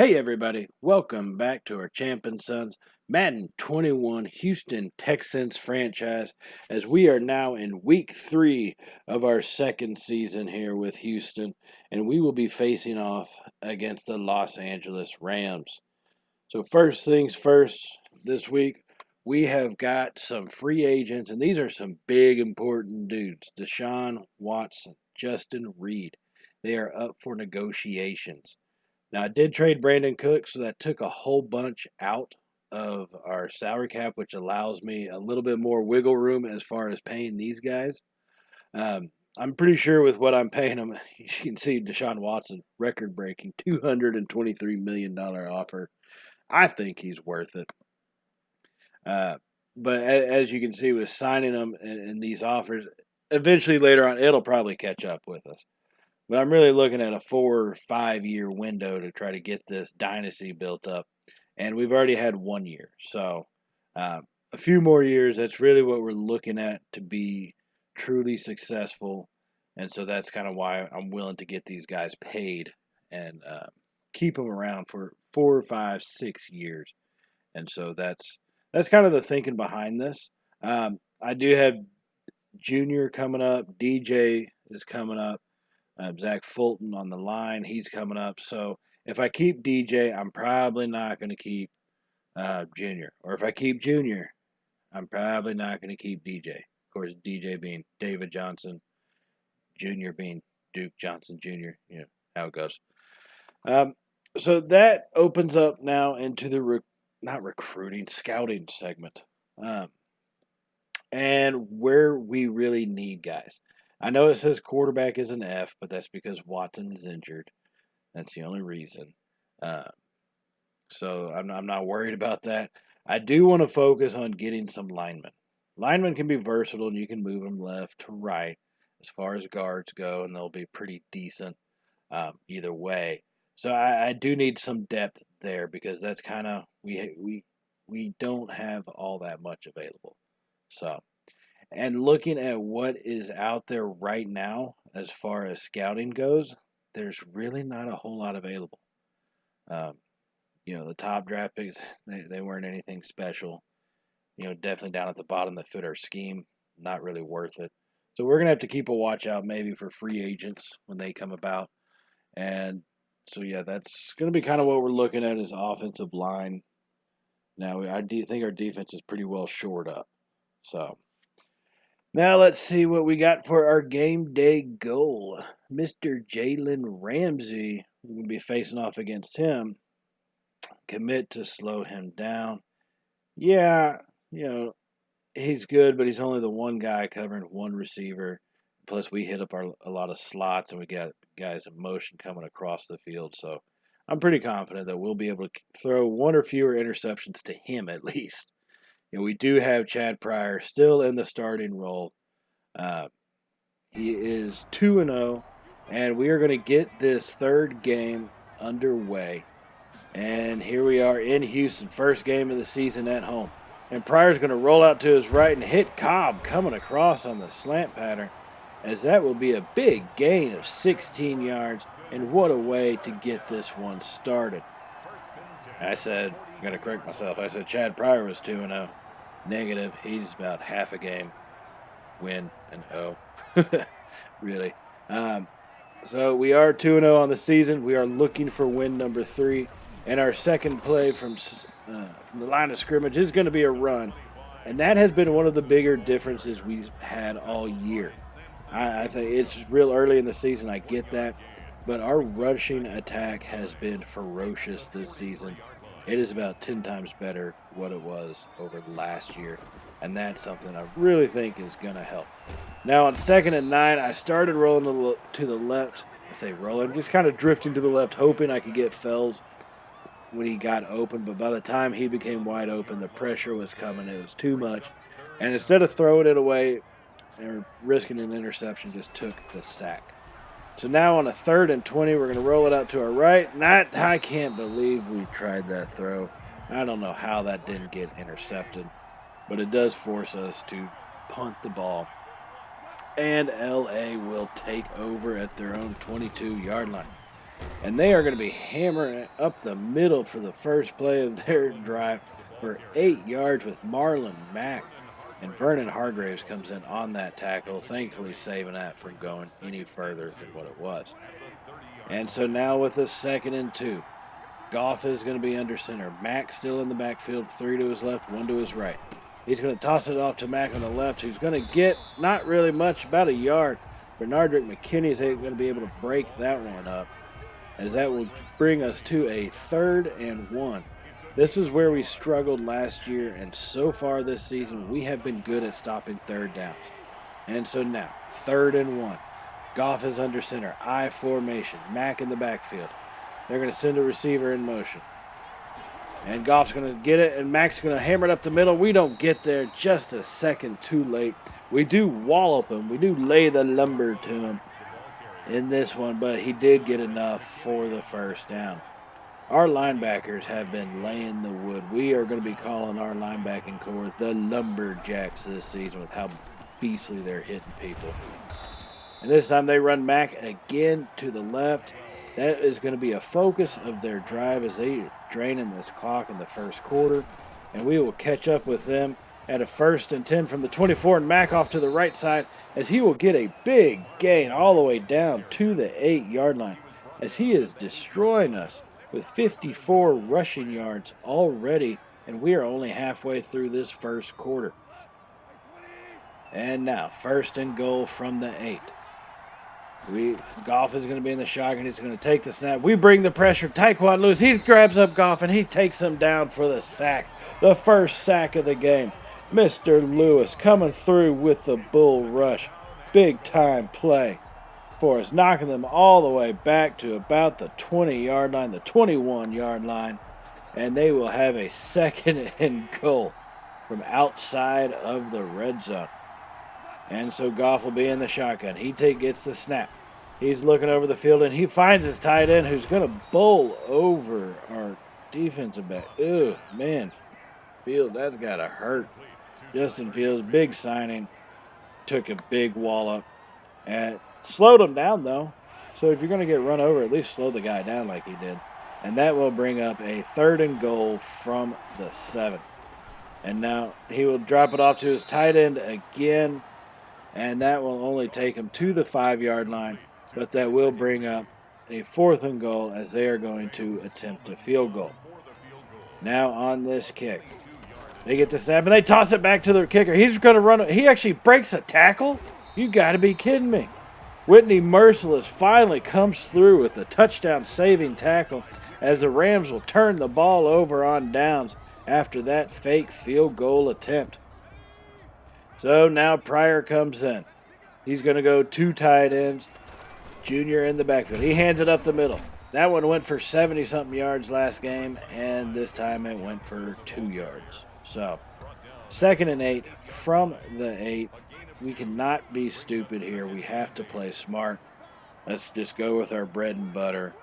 Hey everybody, welcome back to our Champion Sons Madden 21 Houston Texans franchise as we are now in week 3 of our second season here with Houston, and we will be facing off against the Los Angeles Rams. So first things first, this week we have got some free agents, and these are some big important dudes. Deshaun Watson, Justin Reed. They are up for negotiations. Now, I did trade Brandon Cook, so that took a whole bunch out of our salary cap, which allows me a little bit more wiggle room as far as paying these guys. I'm pretty sure with what I'm paying them, you can see Deshaun Watson, record breaking $223 million offer. I think he's worth it. But as you can see with signing them and these offers, eventually later on, it'll probably catch up with us. But I'm really looking at a 4 or 5 year window to try to get this dynasty built up. And we've already had 1 year. So a few more years, that's really what we're looking at to be truly successful. And so that's kind of why I'm willing to get these guys paid and keep them around for 4, 5, 6 years. And so that's kind of the thinking behind this. I do have Junior coming up. DJ is coming up. Zach Fulton on the line. He's coming up. So if I keep DJ, I'm probably not going to keep Junior. Or if I keep Junior, I'm probably not going to keep DJ. Of course, DJ being David Johnson, Junior being Duke Johnson Jr. You know how it goes. So that opens up now into the scouting segment. And where we really need guys. I know it says quarterback is an F, but that's because Watson is injured. That's the only reason. So I'm not worried about that. I do want to focus on getting some linemen. Linemen can be versatile, and you can move them left to right as far as guards go, and they'll be pretty decent either way. So I do need some depth there because that's kind of we don't have all that much available. So. And looking at what is out there right now, as far as scouting goes, there's really not a whole lot available. The top draft picks, they weren't anything special. Definitely down at the bottom that fit our scheme. Not really worth it. So we're going to have to keep a watch out maybe for free agents when they come about. And so, yeah, that's going to be kind of what we're looking at is offensive line. Now, I do think our defense is pretty well shored up. So. Now let's see what we got for our game day goal. Mr. Jalen Ramsey, we'll be facing off against him. Commit to slow him down. Yeah, he's good, but he's only the one guy covering one receiver. Plus, we hit up a lot of slots, and we got guys in motion coming across the field. So I'm pretty confident that we'll be able to throw one or fewer interceptions to him at least. We do have Chad Pryor still in the starting role. He is 2-0, and we are going to get this third game underway. And here we are in Houston, first game of the season at home. And Pryor's going to roll out to his right and hit Cobb coming across on the slant pattern, as that will be a big gain of 16 yards. And what a way to get this one started. I'm going to correct myself. I said Chad Pryor was 2-0. Negative. He's about half a game win and 0. Really. So we are 2-0 on the season. We are looking for win number 3. And our second play from the line of scrimmage is going to be a run. And that has been one of the bigger differences we've had all year. I think it's real early in the season. I get that. But our rushing attack has been ferocious this season. It is about 10 times better what it was over last year, and that's something I really think is going to help. Now, on 2nd and 9, I started rolling to the left. I say rolling, just kind of drifting to the left, hoping I could get Fells when he got open, but by the time he became wide open, the pressure was coming. It was too much, and instead of throwing it away or risking an interception, just took the sack. So now on a 3rd and 20, we're going to roll it out to our right. I can't believe we tried that throw. I don't know how that didn't get intercepted, but it does force us to punt the ball. And LA will take over at their own 22-yard line. And they are going to be hammering it up the middle for the first play of their drive for 8 yards with Marlon Mack. And Vernon Hargraves comes in on that tackle, thankfully saving that from going any further than what it was. And so now with a 2nd and 2, Goff is going to be under center. Mack still in the backfield, 3 to his left, 1 to his right. He's going to toss it off to Mack on the left, who's going to get not really much, about a yard. Bernardrick McKinney is going to be able to break that one up, as that will bring us to a 3rd and 1. This is where we struggled last year, and so far this season, we have been good at stopping 3rd downs. And so now, 3rd and 1. Goff is under center, I formation, Mack in the backfield. They're going to send a receiver in motion. And Goff's going to get it, and Mack's going to hammer it up the middle. We don't get there, just a second too late. We do wallop him. We do lay the lumber to him in this one, but he did get enough for the 1st down. Our linebackers have been laying the wood. We are going to be calling our linebacking core the Lumberjacks this season with how beastly they're hitting people. And this time they run Mack again to the left. That is going to be a focus of their drive as they are draining this clock in the 1st quarter. And we will catch up with them at a 1st and 10 from the 24, and Mack off to the right side as he will get a big gain all the way down to the 8-yard line as he is destroying us with 54 rushing yards already, and we are only halfway through this 1st quarter. And now 1st and goal from the 8. Goff is going to be in the shotgun. He's going to take the snap. We bring the pressure. Tyquan Lewis, he grabs up Goff, and he takes him down for the sack. The 1st sack of the game. Mr. Lewis coming through with the bull rush. Big time play for us, knocking them all the way back to about the 20-yard line, the 21-yard line. And they will have a 2nd and goal from outside of the red zone. And so Goff will be in the shotgun. He gets the snap. He's looking over the field, and he finds his tight end who's going to bowl over our defensive back. Ew, man. Field, that's got to hurt. Justin Fields, big signing. Took a big wallop. And slowed him down, though. So if you're going to get run over, at least slow the guy down like he did. And that will bring up a 3rd and goal from the 7. And now he will drop it off to his tight end again. And that will only take him to the 5-yard line, but that will bring up a 4th and goal as they are going to attempt a field goal. Now on this kick, they get the snap and they toss it back to their kicker. He's going to run. He actually breaks a tackle? You got to be kidding me. Whitney Merciless finally comes through with the touchdown-saving tackle as the Rams will turn the ball over on downs after that fake field goal attempt. So now Pryor comes in. He's going to go 2 tight ends. Junior in the backfield. He hands it up the middle. That one went for 70-something yards last game, and this time it went for 2 yards. So 2nd and 8 from the 8. We cannot be stupid here. We have to play smart. Let's just go with our bread and butter.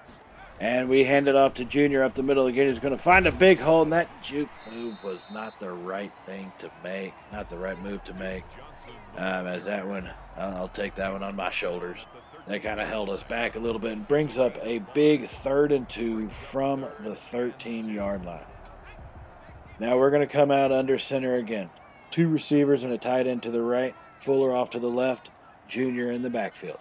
And we hand it off to Junior up the middle again. He's going to find a big hole, and that juke move was not the right thing to make, not the right move to make. As that one, I'll take that one on my shoulders. That kind of held us back a little bit and brings up a big 3rd and 2 from the 13-yard line. Now we're going to come out under center again. 2 receivers and a tight end to the right, Fuller off to the left, Junior in the backfield.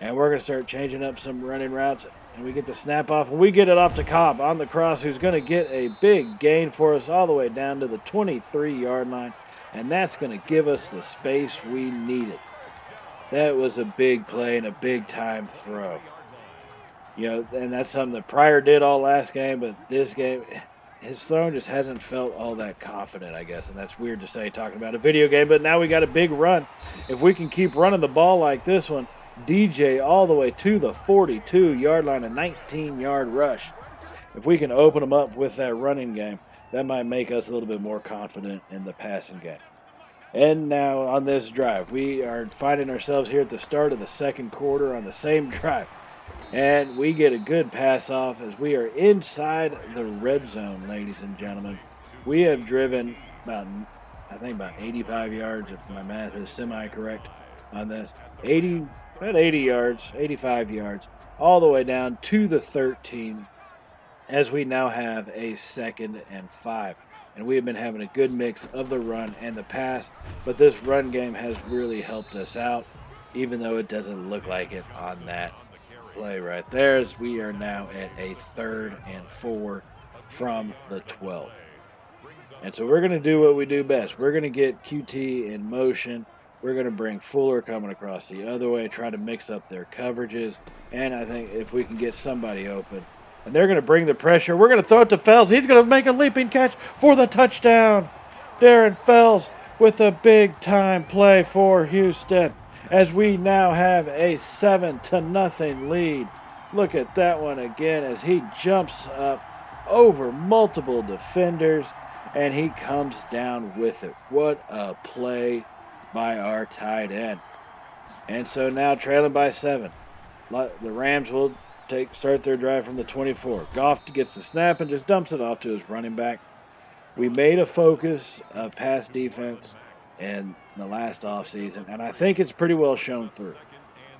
And we're going to start changing up some running routes. And we get the snap off, and we get it off to Cobb on the cross, who's going to get a big gain for us all the way down to the 23-yard line. And that's going to give us the space we needed. That was a big play and a big-time throw. You know, and that's something that Pryor did all last game, but this game, his throwing just hasn't felt all that confident, I guess. And that's weird to say talking about a video game, but now we got a big run. If we can keep running the ball like this one, DJ all the way to the 42-yard line, a 19-yard rush. If we can open them up with that running game, that might make us a little bit more confident in the passing game. And now on this drive, we are finding ourselves here at the start of the 2nd quarter on the same drive. And we get a good pass off as we are inside the red zone, ladies and gentlemen. We have driven about 85 yards, if my math is semi-correct on this. About 80 yards, 85 yards. all the way down to the 13, as we now have a 2nd and 5. And we have been having a good mix of the run and the pass, but this run game has really helped us out, even though it doesn't look like it on that play right there, as we are now at a 3rd and 4 from the 12. And so we're going to do what we do best. We're going to get QT in motion. We're going to bring Fuller coming across the other way, try to mix up their coverages. And I think if we can get somebody open, and they're going to bring the pressure, we're going to throw it to Fells. He's going to make a leaping catch for the touchdown. Darren Fells with a big-time play for Houston, as we now have a 7-0 lead. Look at that one again as he jumps up over multiple defenders, and he comes down with it. What a play by our tight end. And so now trailing by 7. The Rams will start their drive from the 24. Goff gets the snap and just dumps it off to his running back. We made a focus of pass defense in the last offseason, and I think it's pretty well shown through.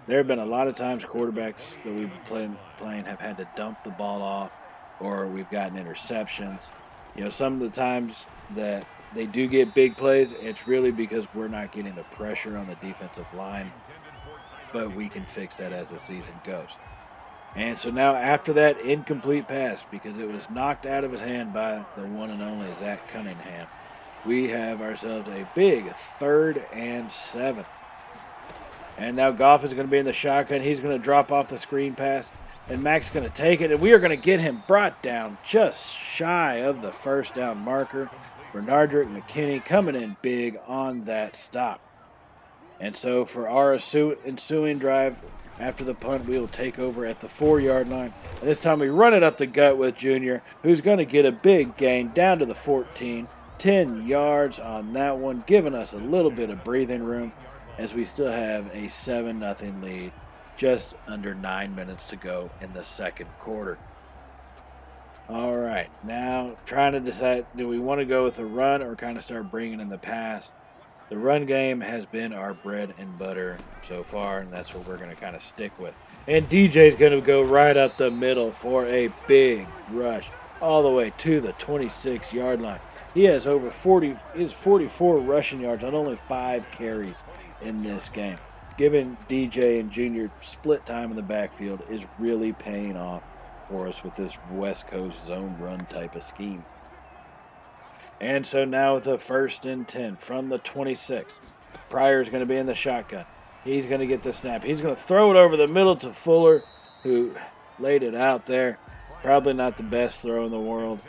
There have been a lot of times quarterbacks that we've been playing have had to dump the ball off, or we've gotten interceptions. You know, some of the times that they do get big plays, it's really because we're not getting the pressure on the defensive line, but we can fix that as the season goes. And so now after that incomplete pass, because it was knocked out of his hand by the one and only Zach Cunningham, we have ourselves a big 3rd and 7. And now Goff is going to be in the shotgun. He's going to drop off the screen pass, and Mac's going to take it, and we are going to get him brought down just shy of the first down marker. Bernardrick McKinney coming in big on that stop. And so for our ensuing drive, after the punt, we will take over at the 4-yard line. And this time we run it up the gut with Junior, who's going to get a big gain down to the 14. 10 yards on that one, giving us a little bit of breathing room as we still have a 7-0 lead, just under 9 minutes to go in the second quarter. All right, now trying to decide, do we want to go with the run or kind of start bringing in the pass? The run game has been our bread and butter so far, and that's what we're going to kind of stick with. And DJ's going to go right up the middle for a big rush all the way to the 26-yard line. He has over 44 rushing yards on only 5 carries in this game. Giving DJ and Junior split time in the backfield is really paying off for us with this West Coast zone run type of scheme. And so now with the 1st and 10 from the 26, Pryor's going to be in the shotgun. He's going to get the snap. He's going to throw it over the middle to Fuller, who laid it out there. Probably not the best throw in the world.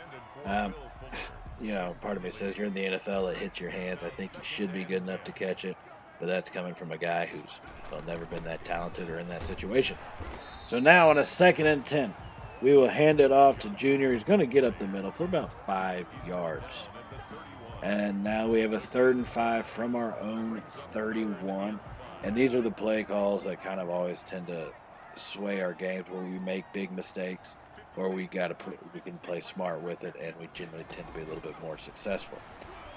You know, part of me says you're in the NFL, it hits your hands. I think you should be good enough to catch it. But that's coming from a guy who's never been that talented or in that situation. So now on a 2nd and 10, we will hand it off to Junior. He's going to get up the middle for about 5 yards. And now we have a 3rd and 5 from our own 31. And these are the play calls that kind of always tend to sway our games, where we make big mistakes, or we can play smart with it, and we generally tend to be a little bit more successful.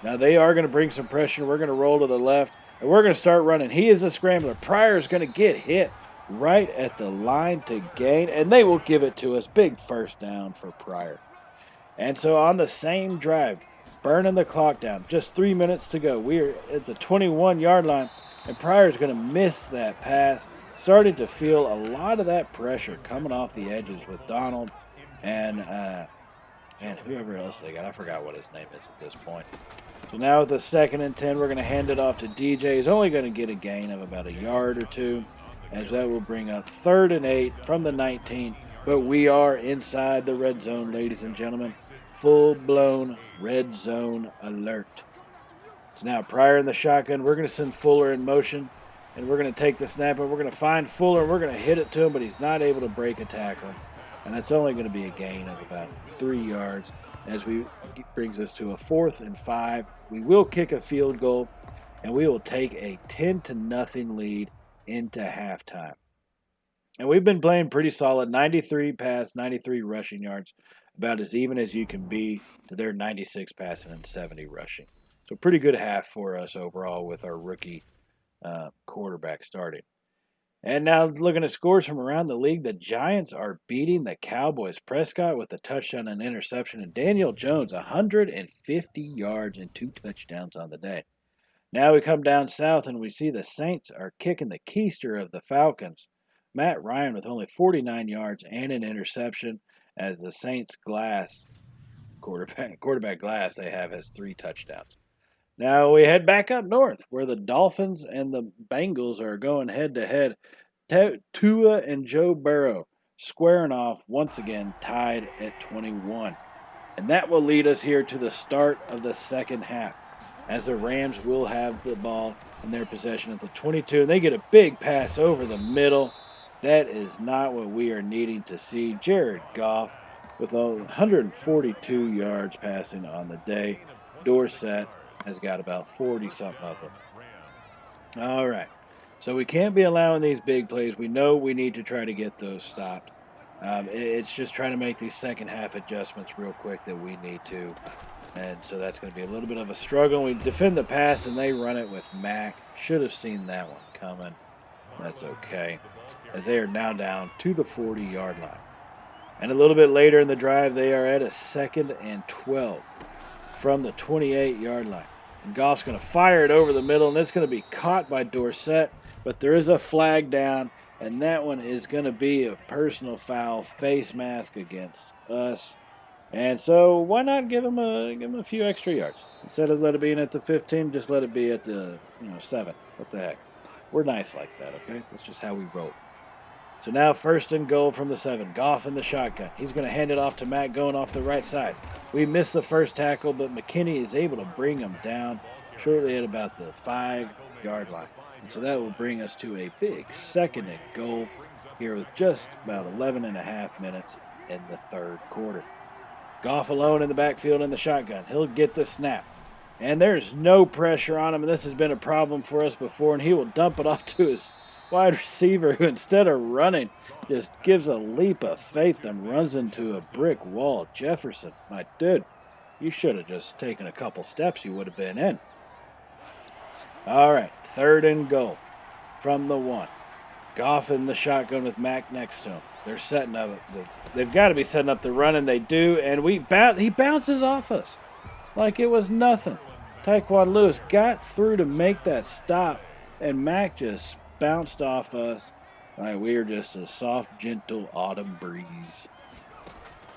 Now they are going to bring some pressure. We're going to roll to the left, and we're going to start running. He is a scrambler. Pryor is going to get hit right at the line to gain, and they will give it to us. Big first down for Pryor. And so on the same drive, burning the clock down, just 3 minutes to go. We're at the 21-yard line, and Pryor is going to miss that pass. Starting to feel a lot of that pressure coming off the edges with Donald and whoever else they got. I forgot what his name is at this point. So now with the 2nd and 10, we're going to hand it off to DJ. He's only going to get a gain of about a yard or two, as that will bring up 3rd and 8 from the 19. But we are inside the red zone, ladies and gentlemen. Full-blown red zone alert. So now Pryor in the shotgun. We're going to send Fuller in motion, and we're going to take the snap, and we're going to find Fuller, and we're going to hit it to him, but he's not able to break a tackle. And that's only going to be a gain of about 3 yards, as brings us to a 4th and 5. We will kick a field goal, and we will take a 10-0 lead into halftime. And we've been playing pretty solid, 93 pass, 93 rushing yards, about as even as you can be to their 96 passing and 70 rushing. So pretty good half for us overall with our rookie quarterback starting. And now looking at scores from around the league, the Giants are beating the Cowboys. Prescott with a touchdown and interception, and Daniel Jones 150 yards and 2 touchdowns on the day. Now we come down south and we see the Saints are kicking the keister of the Falcons. Matt Ryan with only 49 yards and an interception, as the Saints quarterback Glass they have has 3 touchdowns. Now we head back up north where the Dolphins and the Bengals are going head to head. Tua and Joe Burrow squaring off once again, tied at 21. And that will lead us here to the start of the second half, as the Rams will have the ball in their possession at the 22. And they get a big pass over the middle. That is not what we are needing to see. Jared Goff with 142 yards passing on the day. Dorsett has got about 40-something of them. All right. So we can't be allowing these big plays. We know we need to try to get those stopped. It's just trying to make these second half adjustments real quick that we need to. And so that's going to be a little bit of a struggle. We defend the pass, and they run it with Mack. Should have seen that one coming. That's okay, as they are now down to the 40-yard line. And a little bit later in the drive, they are at a 2nd and 12 from the 28-yard line. And Goff's going to fire it over the middle, and it's going to be caught by Dorsett. But there is a flag down, and that one is going to be a personal foul, face mask against us. And so why not give him a few extra yards? Instead of let it be in at the 15, just let it be at the 7. What the heck? We're nice like that, okay? That's just how we roll. So now 1st and goal from the 7. Goff in the shotgun. He's going to hand it off to Matt going off the right side. We missed the first tackle, but McKinney is able to bring him down shortly at about the 5-yard line. And so that will bring us to a big 2nd and goal here with just about 11 and a half minutes in the 3rd quarter. Goff alone in the backfield in the shotgun. He'll get the snap. And there's no pressure on him, and this has been a problem for us before, and he will dump it off to his wide receiver, who instead of running just gives a leap of faith and runs into a brick wall. Jefferson, my dude, you should have just taken a couple steps. You would have been in. All right, 3rd and goal from the 1. Goff in the shotgun with Mack next to him. They're setting up. They've got to be setting up the run, and they do. And he bounces off us like it was nothing. Tyquan Lewis got through to make that stop, and Mack just bounced off us like we were just a soft, gentle autumn breeze.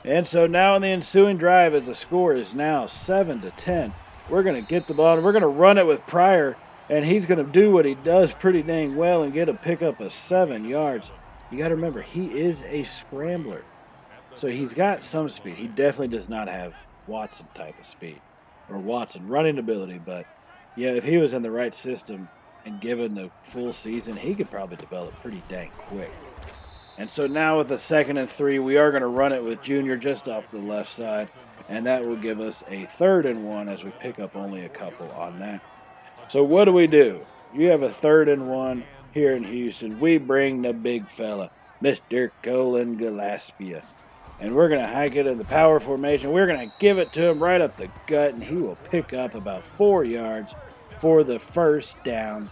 And so now in the ensuing drive, as the score is now 7-10, we're going to get the ball, and we're going to run it with Pryor, and he's going to do what he does pretty dang well and get a pickup of 7 yards. You got to remember, he is a scrambler. So he's got some speed. He definitely does not have Watson type of speed or Watson running ability. But, yeah, if he was in the right system and given the full season, he could probably develop pretty dang quick. And so now with a 2nd and 3, we are going to run it with Junior just off the left side. And that will give us a 3rd and 1 as we pick up only a couple on that. So what do? You have a 3rd and 1 here in Houston. We bring the big fella, Mr. Colin Gillespie. And we're going to hike it in the power formation. We're going to give it to him right up the gut, and he will pick up about 4 yards for the 1st down,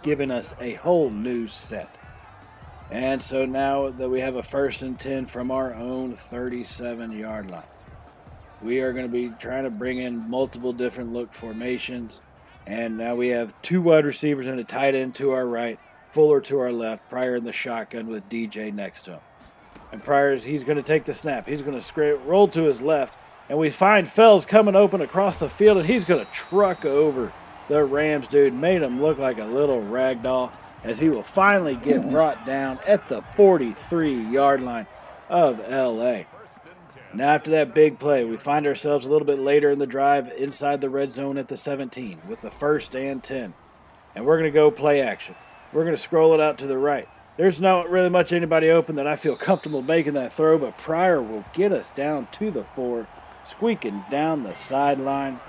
giving us a whole new set. And so now that we have a 1st and 10 from our own 37-yard line, we are going to be trying to bring in multiple different look formations. And now we have 2 wide receivers and a tight end to our right, Fuller to our left, Pryor in the shotgun with DJ next to him. And Pryor, he's going to take the snap. He's going to roll to his left. And we find Fells coming open across the field, and he's going to truck over the Rams dude. Made him look like a little rag doll, as he will finally get brought down at the 43-yard line of L.A. Now after that big play, we find ourselves a little bit later in the drive inside the red zone at the 17 with the 1st and 10. And we're going to go play action. We're going to scroll it out to the right. There's not really much anybody open that I feel comfortable making that throw, but Pryor will get us down to the 4, squeaking down the sideline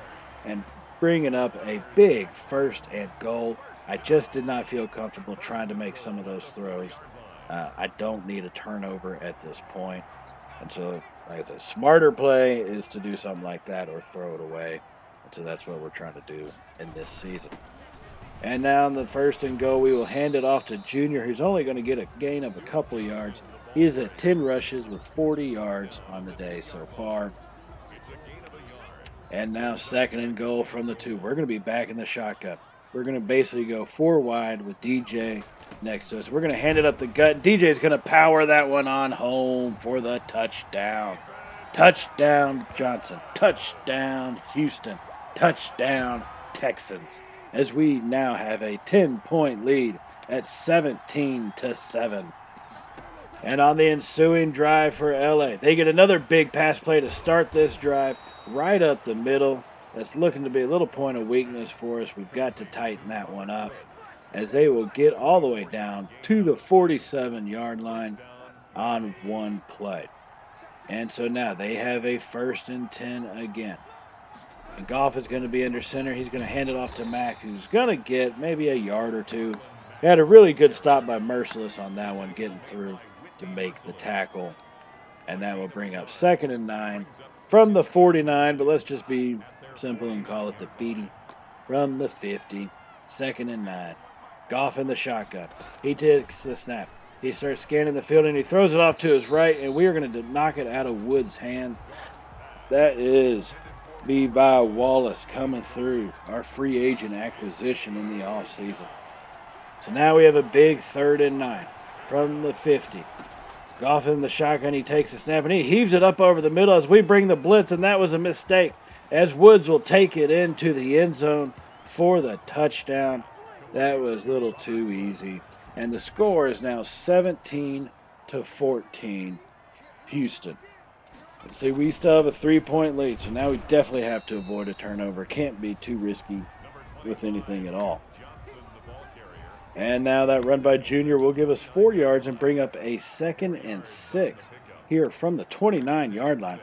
and bringing up a big 1st and goal. I just did not feel comfortable trying to make some of those throws. I don't need a turnover at this point. And so, like I said, smarter play is to do something like that or throw it away. And so that's what we're trying to do in this season. And now in the first and goal, we will hand it off to Junior, who's only going to get a gain of a couple of yards. He is at 10 rushes with 40 yards on the day so far. And now second and goal from the 2. We're going to be back in the shotgun. We're going to basically go 4 wide with DJ next to us. We're going to hand it up the gut. DJ's going to power that one on home for the touchdown. Touchdown, Johnson. Touchdown, Houston. Touchdown, Texans. As we now have a 10-point lead at 17-7. And on the ensuing drive for LA, they get another big pass play to start this drive right up the middle. That's looking to be a little point of weakness for us. We've got to tighten that one up, as they will get all the way down to the 47-yard line on one play. And so now they have a 1st and 10 again. And Goff is going to be under center. He's going to hand it off to Mack, who's going to get maybe a yard or two. He had a really good stop by Merciless on that one, getting through to make the tackle. And that will bring up 2nd and 9 from the 49, but let's just be simple and call it the beatty. From the 50, 2nd and 9. Goff in the shotgun. He takes the snap. He starts scanning the field, and he throws it off to his right, and we are going to knock it out of Wood's hand. That is Levi Wallace coming through, our free agent acquisition in the offseason. So now we have a big 3rd and 9 from the 50. Goff in the shotgun, he takes the snap, and he heaves it up over the middle as we bring the blitz, and that was a mistake, as Woods will take it into the end zone for the touchdown. That was a little too easy. And the score is now 17-14, Houston. Let's see, we still have a 3-point lead, so now we definitely have to avoid a turnover. Can't be too risky with anything at all. And now that run by Junior will give us 4 yards and bring up a 2nd and 6 here from the 29-yard line.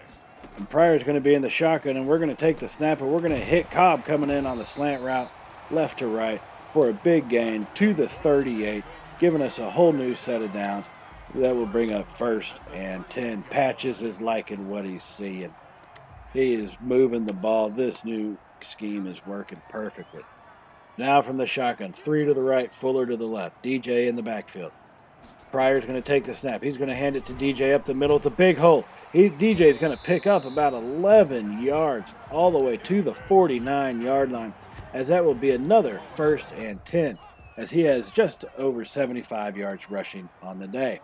And Pryor's going to be in the shotgun, and we're going to take the snap, and we're going to hit Cobb coming in on the slant route, left to right, for a big gain to the 38, giving us a whole new set of downs. That will bring up 1st and 10. Patches is liking what he's seeing. He is moving the ball. This new scheme is working perfectly. Now from the shotgun, 3 to the right, Fuller to the left. DJ in the backfield. Pryor's going to take the snap. He's going to hand it to DJ up the middle with a big hole. DJ's going to pick up about 11 yards all the way to the 49-yard line, as that will be another 1st and 10, as he has just over 75 yards rushing on the day.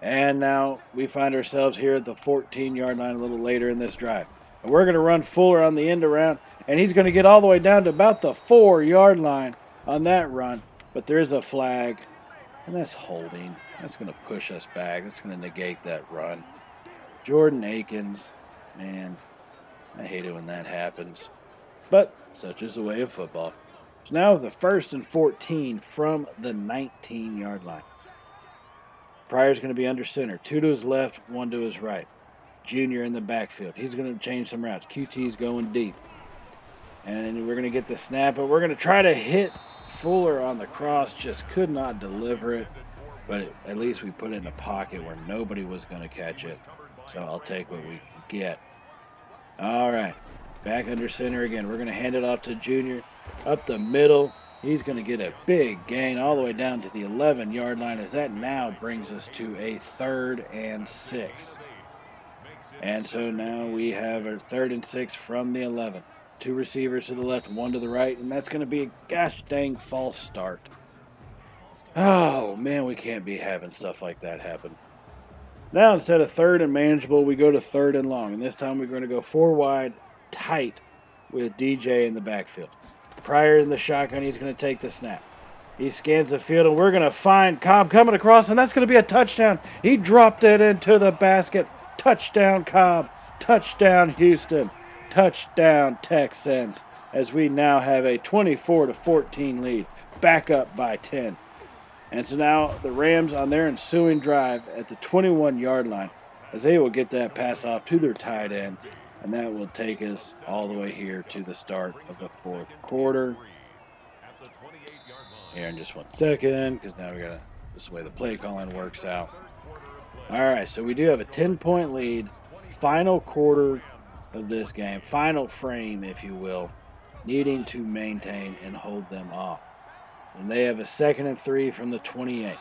And now we find ourselves here at the 14-yard line a little later in this drive. And we're going to run Fuller on the end around, and he's going to get all the way down to about the 4-yard line on that run. But there is a flag, and that's holding. That's going to push us back. That's going to negate that run. Jordan Akins, man, I hate it when that happens. But such is the way of football. So now the 1st and 14 from the 19-yard line. Pryor's going to be under center. 2 to his left, 1 to his right. Junior in the backfield. He's going to change some routes. QT's going deep. And we're going to get the snap, but we're going to try to hit Fuller on the cross. Just could not deliver it. But at least we put it in a pocket where nobody was going to catch it. So I'll take what we can get. All right. Back under center again. We're going to hand it off to Junior. Up the middle. He's going to get a big gain all the way down to the 11-yard line, as that now brings us to a 3rd and 6. And so now we have a 3rd and 6 from the 11. 2 receivers to the left, 1 to the right, and that's going to be a gosh dang false start. Oh, man, we can't be having stuff like that happen. Now instead of 3rd and manageable, we go to 3rd and long, and this time we're going to go 4 wide, tight, with DJ in the backfield. Pryor in the shotgun, he's going to take the snap. He scans the field, and we're going to find Cobb coming across, and that's going to be a touchdown. He dropped it into the basket. Touchdown, Cobb. Touchdown, Houston. Touchdown, Texans, as we now have a 24-14 lead, back up by 10. And so now the Rams on their ensuing drive at the 21-yard line, as they will get that pass off to their tight end. And that will take us all the way here to the start of the 4th quarter. Here in just 1 second, because now we got to, this is the way the play calling works out. All right, so we do have a 10-point lead. Final quarter of this game, final frame, if you will. needing to maintain and hold them off. And they have a 2nd and 3 from the 28.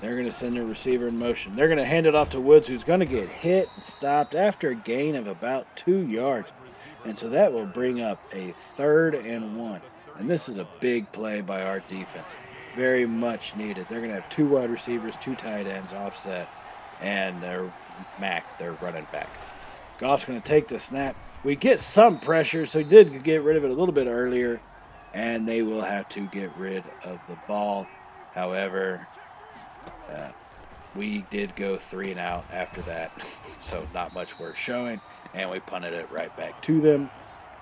They're going to send their receiver in motion. They're going to hand it off to Woods, who's going to get hit and stopped after a gain of about 2 yards. And so that will bring up a 3rd and 1. And this is a big play by our defense. Very much needed. They're going to have 2 wide receivers, 2 tight ends offset, and their running back. Goff's going to take the snap. We get some pressure, so he did get rid of it a little bit earlier, and they will have to get rid of the ball. However, we did go 3 and out after that, so not much worth showing, and we punted it right back to them.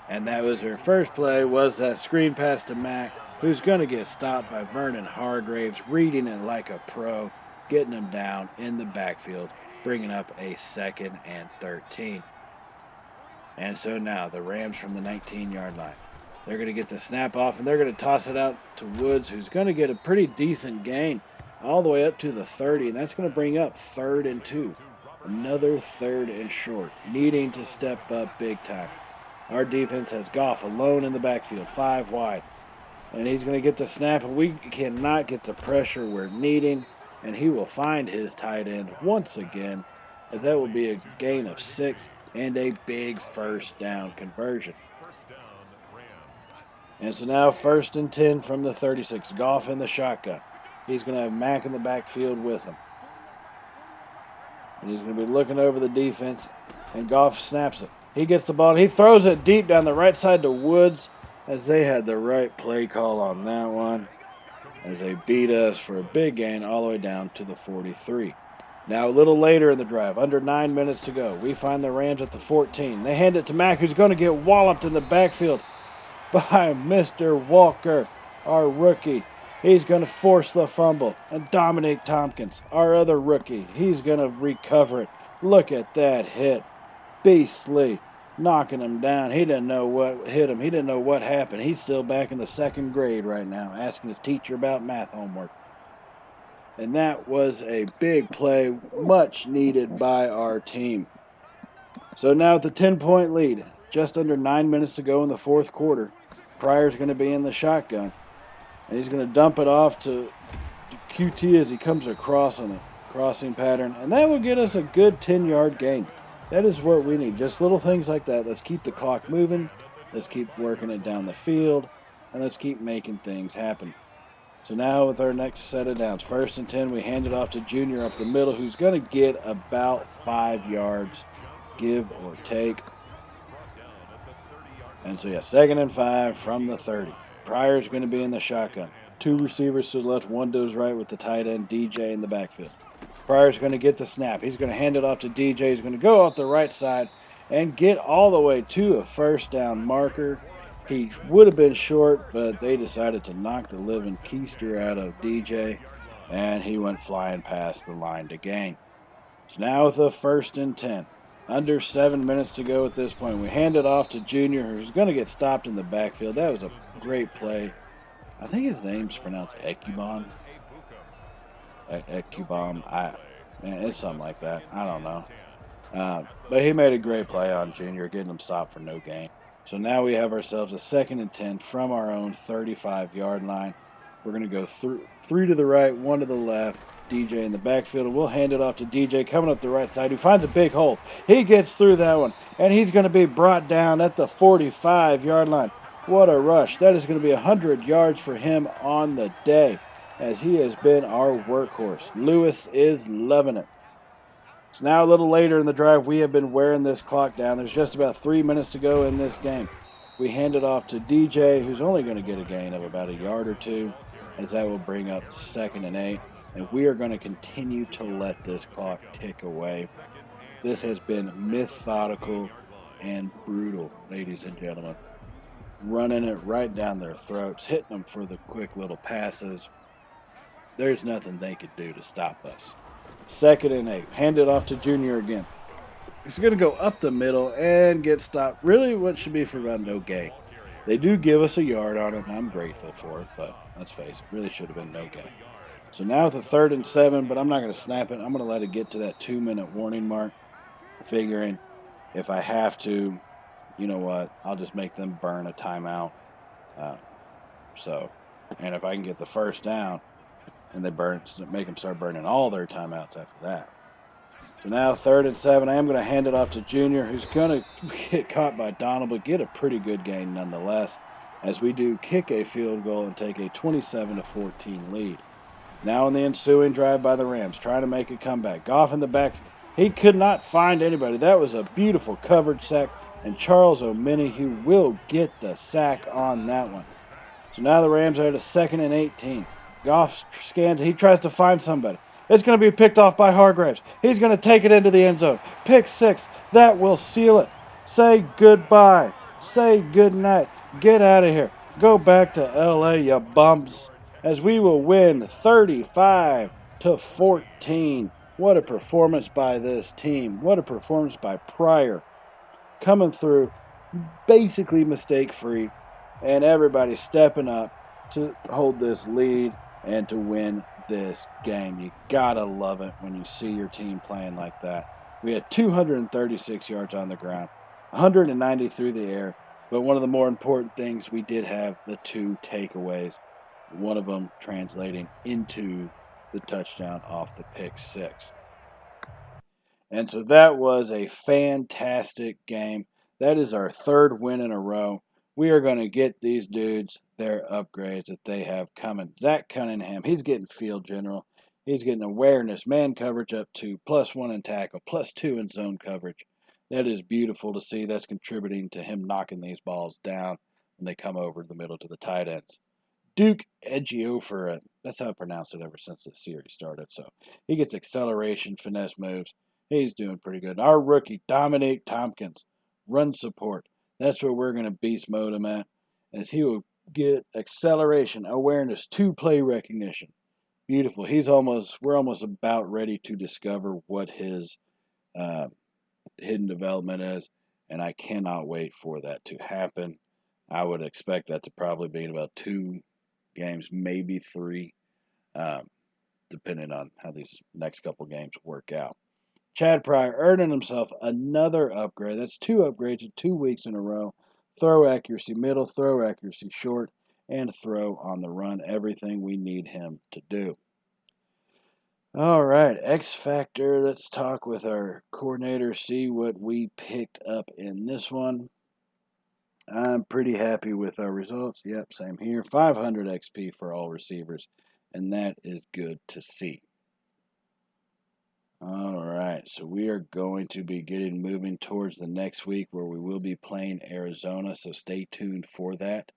And that was their first play, was that screen pass to Mack, who's going to get stopped by Vernon Hargraves, reading it like a pro, getting him down in the backfield, bringing up a 2nd and 13. And so now the Rams from the 19-yard line. They're going to get the snap off, and they're going to toss it out to Woods, who's going to get a pretty decent gain all the way up to the 30, and that's going to bring up 3rd and 2. Another 3rd and short, needing to step up big time. Our defense has Goff alone in the backfield, 5 wide. And he's going to get the snap, and we cannot get the pressure we're needing. And he will find his tight end once again, as that will be a gain of 6 and a big 1st down conversion. And so now 1st and 10 from the 36. Goff in the shotgun. He's going to have Mack in the backfield with him. And he's going to be looking over the defense, and Goff snaps it. He gets the ball, and he throws it deep down the right side to Woods, as they had the right play call on that one, as they beat us for a big gain all the way down to the 43. Now a little later in the drive, under 9 minutes to go, we find the Rams at the 14. They hand it to Mack, who's going to get walloped in the backfield by Mr. Walker, our rookie. He's going to force the fumble. And Dominic Tompkins, our other rookie, he's going to recover it. Look at that hit. Beastly. Knocking him down. He didn't know what hit him. He didn't know what happened. He's still back in the 2nd grade right now, asking his teacher about math homework. And that was a big play, much needed by our team. So now with the 10-point lead, just under 9 minutes to go in the 4th quarter, Pryor's going to be in the shotgun. And he's going to dump it off to QT as he comes across on a crossing pattern. And that will get us a good 10-yard gain. That is what we need. Just little things like that. Let's keep the clock moving. Let's keep working it down the field. And let's keep making things happen. So now with our next set of downs, 1st and 10, we hand it off to Junior up the middle, who's going to get about 5 yards, give or take. And so, 2nd and 5 from the 30. Pryor's going to be in the shotgun. 2 receivers to the left, 1 to his right with the tight end, DJ, in the backfield. Pryor's going to get the snap. He's going to hand it off to DJ. He's going to go off the right side and get all the way to a 1st down marker. He would have been short, but they decided to knock the living keister out of DJ, and he went flying past the line to gain. So now with a 1st and 10. Under 7 minutes to go at this point. We hand it off to Junior, who's going to get stopped in the backfield. That was a great play. I think his name's pronounced Ekubon. Ekubon. It's something like that. I don't know. But he made a great play on Junior, getting him stopped for no gain. So now we have ourselves a 2nd and 10 from our own 35-yard line. We're going to go 3 to the right, 1 to the left. DJ in the backfield, and we'll hand it off to DJ coming up the right side, who finds a big hole. He gets through that one, and he's going to be brought down at the 45-yard line. What a rush. That is going to be 100 yards for him on the day, as he has been our workhorse. Lewis is loving it. So now a little later in the drive, we have been wearing this clock down. There's just about 3 minutes to go in this game. We hand it off to DJ, who's only going to get a gain of about a yard or 2, as that will bring up 2nd and 8. And we are going to continue to let this clock tick away. This has been methodical and brutal, ladies and gentlemen. Running it right down their throats, hitting them for the quick little passes. There's nothing they could do to stop us. 2nd and 8. Hand it off to Junior again. He's going to go up the middle and get stopped. Really what should be for about no gain. They do give us a yard on it, and I'm grateful for it, but let's face it, really should have been no gain. So now with a 3rd and 7, but I'm not going to snap it. I'm going to let it get to that 2-minute warning mark, figuring if I have to you know what? I'll just make them burn a timeout. Uh, and if I can get the first down, and make them start burning all their timeouts after that. So now 3rd and 7. I am going to hand it off to Junior, who's going to get caught by Donald, but get a pretty good gain nonetheless, as we do kick a field goal and take a 27-14 lead. Now in the ensuing drive by the Rams, trying to make a comeback. Goff in the backfield. He could not find anybody. That was a beautiful coverage sack, and Charles Omenihu will get the sack on that one. So now the Rams are at a 2nd and 18. Goff scans. He tries to find somebody. It's going to be picked off by Hargraves. He's going to take it into the end zone. Pick 6. That will seal it. Say goodbye. Say goodnight. Get out of here. Go back to L.A., you bums. As we will win 35-14. What a performance by this team. What a performance by Pryor. Coming through basically mistake-free. And everybody stepping up to hold this lead and to win this game. You gotta love it when you see your team playing like that. We had 236 yards on the ground, 190 through the air, but one of the more important things, we did have the 2 takeaways, one of them translating into the touchdown off the pick 6. And so that was a fantastic game. That is our 3rd win in a row. We are going to get these dudes their upgrades that they have coming. Zach Cunningham, he's getting field general. He's getting awareness, man coverage up to +1 in tackle, +2 in zone coverage. That is beautiful to see. That's contributing to him knocking these balls down when they come over the middle to the tight ends. Duke Ejiofor, that's how I pronounce it ever since this series started. So he gets acceleration, finesse moves. He's doing pretty good. Our rookie, Dominique Tompkins, run support. That's where we're going to beast mode him at, as he will get acceleration, awareness, 2 play recognition. Beautiful. We're almost about ready to discover what his hidden development is, and I cannot wait for that to happen. I would expect that to probably be in about 2 games, maybe 3, depending on how these next couple games work out. Chad Pryor earning himself another upgrade. That's 2 upgrades in 2 weeks in a row. Throw accuracy middle, throw accuracy short, and throw on the run. Everything we need him to do. All right, X Factor. Let's talk with our coordinator, see what we picked up in this one. I'm pretty happy with our results. Yep, same here. 500 XP for all receivers, and that is good to see. All right, so we are going to be moving towards the next week where we will be playing Arizona, so stay tuned for that.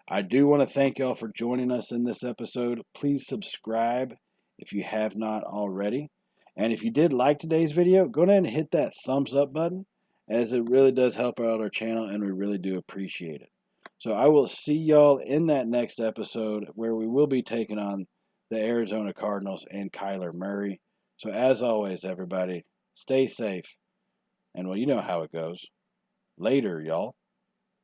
I do want to thank y'all for joining us in this episode. Please subscribe if you have not already. And if you did like today's video, go ahead and hit that thumbs up button, as it really does help out our channel, and we really do appreciate it. So I will see y'all in that next episode where we will be taking on the Arizona Cardinals and Kyler Murray. So as always, everybody, stay safe. And well, you know how it goes. Later, y'all.